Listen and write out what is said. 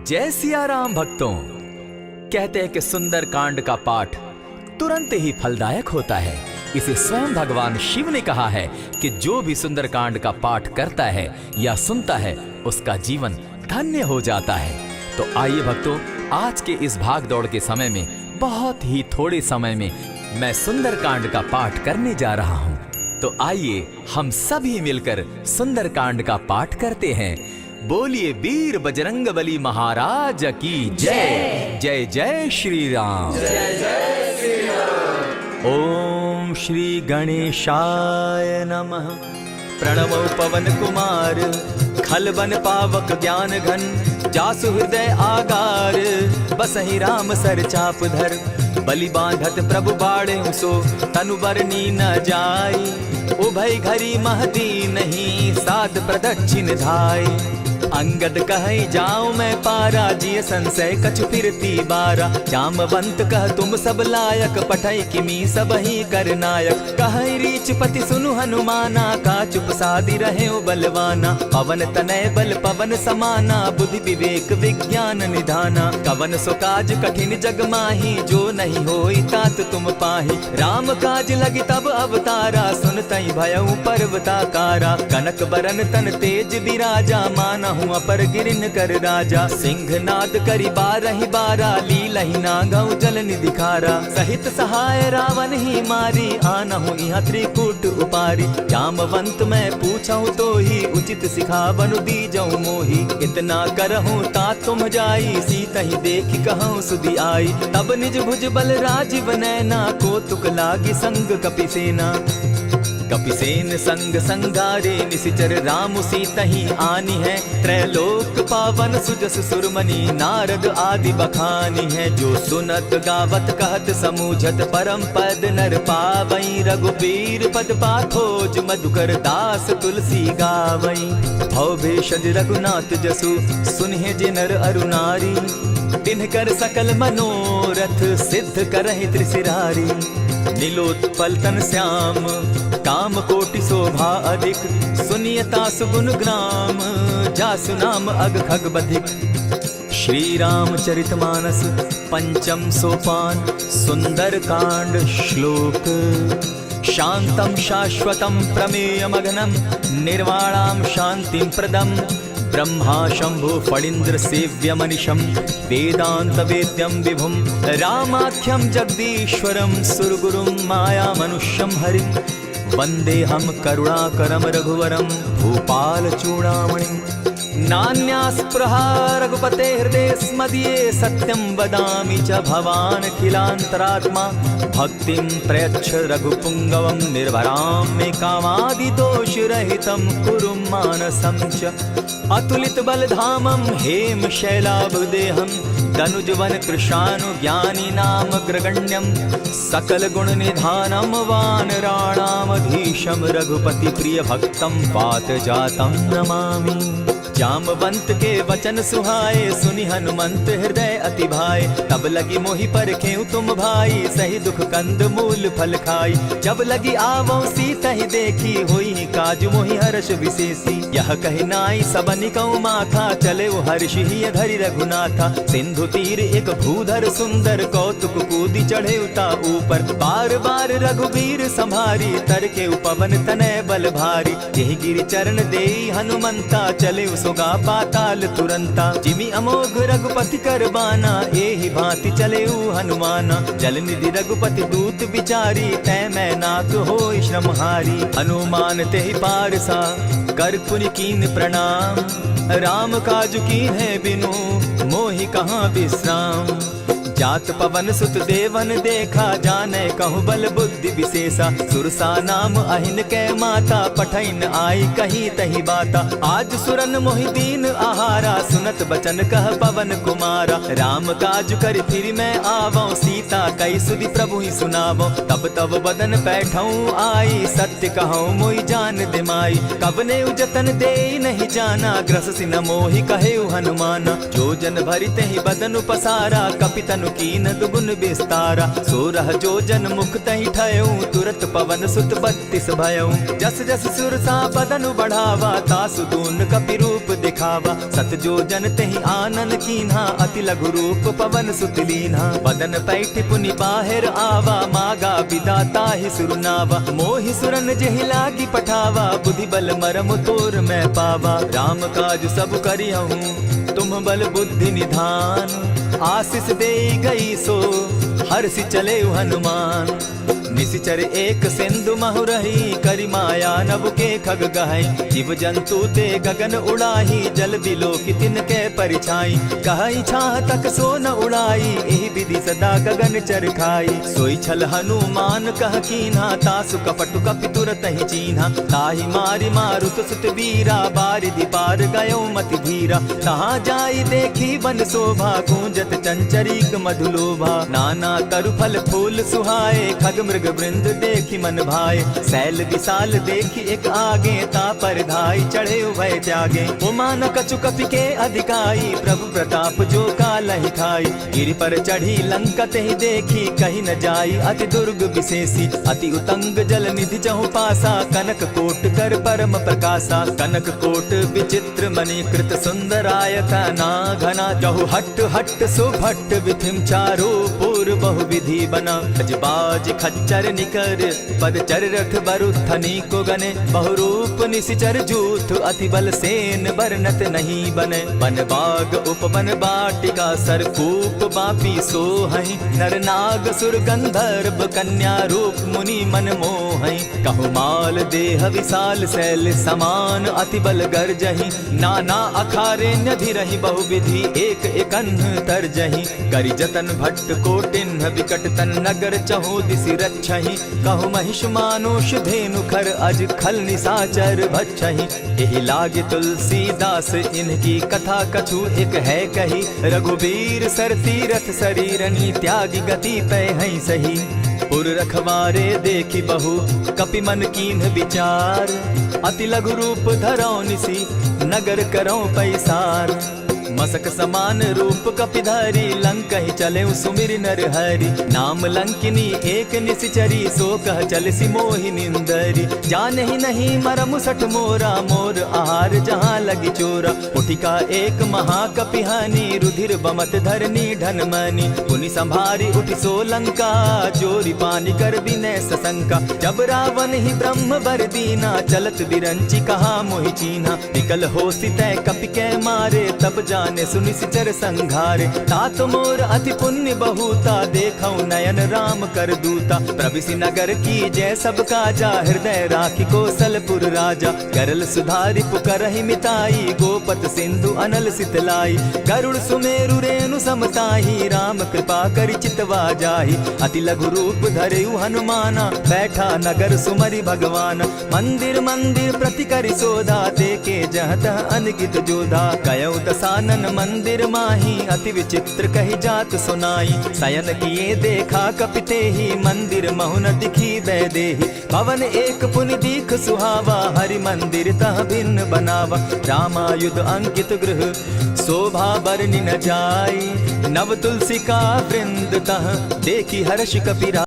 जय सिया राम भक्तों। कहते हैं कि सुंदर कांड का पाठ तुरंत ही फलदायक होता है। इसे स्वयं भगवान शिव ने कहा है कि जो भी सुंदर कांड का पाठ करता है या सुनता है उसका जीवन धन्य हो जाता है। तो आइए भक्तों, आज के इस भाग दौड़ के समय में बहुत ही थोड़े समय में मैं सुंदर कांड का पाठ करने जा रहा हूँ। तो आइए हम सभी मिलकर सुंदर कांड का पाठ करते हैं। बोलिए वीर बजरंगबली महाराज की जय। जय जय श्री राम। जय जय श्री राम। ओम श्री गणेशाय नमः। प्रणमो पवन कुमार खलबन पावक ज्ञान घन जासु हृदय आगार बसहि राम सर चाप धर बलि बांधत प्रभु बाढ़े सो तनु बरनी न जाई उभय घरी महती नहीं साध प्रदक्षिण धाय अंगद कहे जाऊं मैं पारा जिय संशय कछु फिरती बारा जामवंत कह तुम सब लायक पठै किमी सब ही कर नायक कहे रीच पति सुनु हनुमाना का चुप सादी रहे बलवाना पवन तनय बल पवन समाना बुद्धि विवेक विज्ञान निधाना कवन सो काज कठिन जग माही जो नहीं होई तात तुम पाही राम काज लगी तब अवतारा सुनतई भयउ पर्वताकारा कनक बरन तन तेज विराजा माना अपर गिरिन कर राजा सिंह नाद करी बारहि बारा लीलहि नागौ जल निधि खारा सहित सहाय रावण ही मारी आनहु इहाँ त्रिकूट उपारी जामवंत मैं पूछऊं तो ही उचित सिखावनु दीजऊं मोही इतना करहूं ता तुम जाई सीतहि देखि कहूं सुधि आई तब निज भुज बल राजीव नैना को तुक लागी संग कपिसेना कपिसेन संग संगारे निसिचर राम सीतहि आनी है त्रैलोक पावन सुजस सुरमणि नारद आदि बखानी है जो सुनत गावत कहत समूझत परम पद नर पावई रघुबीर पद पाथोज मधुकर दास तुलसी गावई भव भेषज रघुनाथ जसु सुनहि जे नर अरु नारी तिनकर सकल मनोरथ सिद्ध करहि त्रिशिरारी नीलोत्पल तन श्याम काम कोटि शोभा अधिक सुनियता सुगुण ग्राम जासु नाम अग खग बधिक। श्री रामचरितमानस पंचम सोपान सुंदर कांड श्लोक शांतम शाश्वतम प्रमेयमघनम निर्वाणाम शांतिम प्रदम ब्रह्मा शंभु फणीन्द्र सेव्य मनिशम वेदांत वेद्यम विभुम रामाख्यम जगदीश्वरम सुरगुरुम माया मनुष्यम हरिम वंदे हम करुणाकरम रघुवरम भूपाल चूड़ामणिम नान्यास्पृहा रघुपते हृदय स्मदीये सत्यं वदामि च भवान् खिलान्तरात्मा भक्तिं प्रयच्छ रघुपुङ्गवं निर्भरां मे कामादिदोषरहितं कुरु मानसं च अतुलित बलधामं हेम शैलाभदेहं तनुजवन कृशानुज्ञानी नाम ग्रगण्यं सकल गुण निधानं वानराणामधीशं रघुपति प्रिय भक्तं पात जातं नमामि। जामवंत के वचन सुहाए सुनि हनुमंत हृदय अति भाए तब लगी मोहि परखेउ तुम भाई सही दुख कंद मूल फल खाई जब लगी आवो सीतहि देखी होई काज मोहि हर्ष विशेषी यह कहि नाई सबनि कौ माथा चले वो हर्ष ही धरि रघुनाथा सिंधु तीर एक भूधर सुंदर कौतुक कूदी चढ़े उता ऊपर बार बार रघुबीर संभारी तर के उपवन तनय बल भारी यही गिरि चरण देई हनुमंता चले सोगा पाताल तुरंता जिमि अमोघ रघुपति कर बाना एहि भांति चले हनुमाना जल निधि रघुपति दूत बिचारी तै मैं नाथ होई श्रमहारी हनुमान तेहि पारसा कर पुनि कीन प्रणाम राम काज कीन है बिनु मोहि कहाँ विश्राम जात पवन सुत देवन देखा जाने कहु बल बुद्धि विशेषा सुरसा नाम अहिन कै माता पठैन आई कही तही बाता आज सुरन मोहि दीन आहारा सुनत बचन कह पवन कुमारा राम काज कर फिर मैं आवो सीता कई सुधि प्रभु ही सुनावो तब तब बदन बैठऊं आई सत्य कहूँ मोहि जान दिमाई कबने उजतन दे नहीं जाना ग्रस सिन मोहि कहे हनुमाना जो जन भरित ही बदन पसारा कपितनु कीन दुगुन विस्तारा। 16 जोजन मुख तहि ठयऊ, तुरत पवन सुत 32 भयऊ। जस जस सुरसा बदन बढ़ावा, तासु दून कपि रूप दिखावा। 7 जोजन तेहि आनन कीन्हा, अति लघु रूप पवन सुत लीन्हा। बदन पैठ पुनि बाहिर आवा, मागा विदाता ही सुरनावा। मोहि सुरन जेहि लागी पठावा, बुद्धि बल मरम तोर मैं पावा। राम काज सब करियहूँ, तुम बल बुद्धि निधान। आशीष दे गई सो हर्षि चले हनुमान। निशिचर एक सिंधु महु रही, करि माया नभ के खग गहई। जीव जंतु ते गगन उड़ाही, जल बिलो की तिनके परिछाई। कहई छाह तक सो न उड़ाई, एहि विधि सदा गगन चर खाई। सोई छल हनुमान कह कीन्हा, तासु कपटु कपि तुरत ही चीन्हा। ताहि मारि मारुत सुत वीरा, बारिधि पार गयो मति धीरा। तहाँ जाई देखी वन शोभा, गूंजत चंचरीक मधुलोभा। नाना तरु फल फूल सुहाए, खग मृग वृंद देखी मन भाए। सैल विशाल देखी एक आगे, ता पर धाई चढ़े भय त्यागे। उमान कछु कपि के अधिकाई, प्रभु प्रताप जो कालहि खाई। गिरि पर चढ़ी लंका तेहि देखी, कहीं न जाई अति दुर्ग विशेषी। अति उतंग जल निधि जहु पासा, कनक कोट कर परम प्रकाशा। कनक कोट विचित्र मणि कृत सुंदरायत ना घना। जहु हट हट सुभट विधिम चारो पूर्व बहु विधि बना। अजबाज खच्चर निकर पदचर रथ बरुथनी को गने। बहुरूप निशिचर जूथ, अति बल सेन बरनत नहीं बने। वन बाग उपवन बाटिका, सरकूप बापी सोहई। नर नाग सुर गंधर्व कन्या रूप, मुनि मन मोहई। कहु माल देह विशाल शैल समान, अति बल गर्जही। नाना अखारे न्यधिरहि बहुविधि, एक एकन्ह तरजही। करि जतन भट्ट कोटिन्ह विकट तन नगर, चहु दिसि रक्षहि। कहु महिष मानुष धेनु खर, अज खल निसाचर भक्षहि। एहि लागे तुलसीदास, इनकी कथा कछु एक है कही। रघुबीर सर तीरथ शरीरनी, त्यागी गति पै हई सही। पुर रखवारे देखी बहु, कपि मन कीन्ह विचार। अति लघु रूप धरौ निसी, नगर करौ पैसार। मसक समान रूप कपिधारी, लंक ही चले सुमिर नर हरि। नाम लंकिनी एक निशिचरी, सो कह चल सी मोहि निंदरी। जान ही नहीं मरम सठ मोरा, मोर आहार जहाँ लगी चोरा। उठिका एक महाकपिहानी, रुधिर बमत धरनी ढन मनी। पुनि संभारी उठि सो लंका, जोरी पानी कर बिनै सशंका। जब रावण ही ब्रह्म बर दीना, चलत बिरंची कहा मोहि चीन्हा। निकल हो सितै कपि कै मारे, तब जाने सुनिश्चर संघारे। तात मोर अति पुण्य बहुता, देखौ नयन राम कर दूता। प्रविशि नगर की जय सब काजा, हृदय राखी कौशलपुर राजा। करल सुधारि पुकरहि मिताई, गोपत सिंधु अनल सितलाई। गरुड़ सुमेरु रेणु समताही, राम कृपा करि चितवा जाहि। अति लघु रूप धरेउ हनुमाना, बैठा नगर सुमरि भगवान। मंदिर मंदिर प्रति करि सोधा, देखे जहाँ तह अनगित जोधा। गयौ दसानन मंदिर माही, अति विचित्र कही जात सुनाई। शयन किए देखा कपिते ही, मंदिर महु न दिखी वैदेही। भवन एक पुनि दीख सुहावा, हरि मंदिर तह भिन्न बनावा। रामायुध अंकित गृह, शोभा बरनि न जाई। नव तुलसी का वृंद तह, देखी हर्ष कपिरा।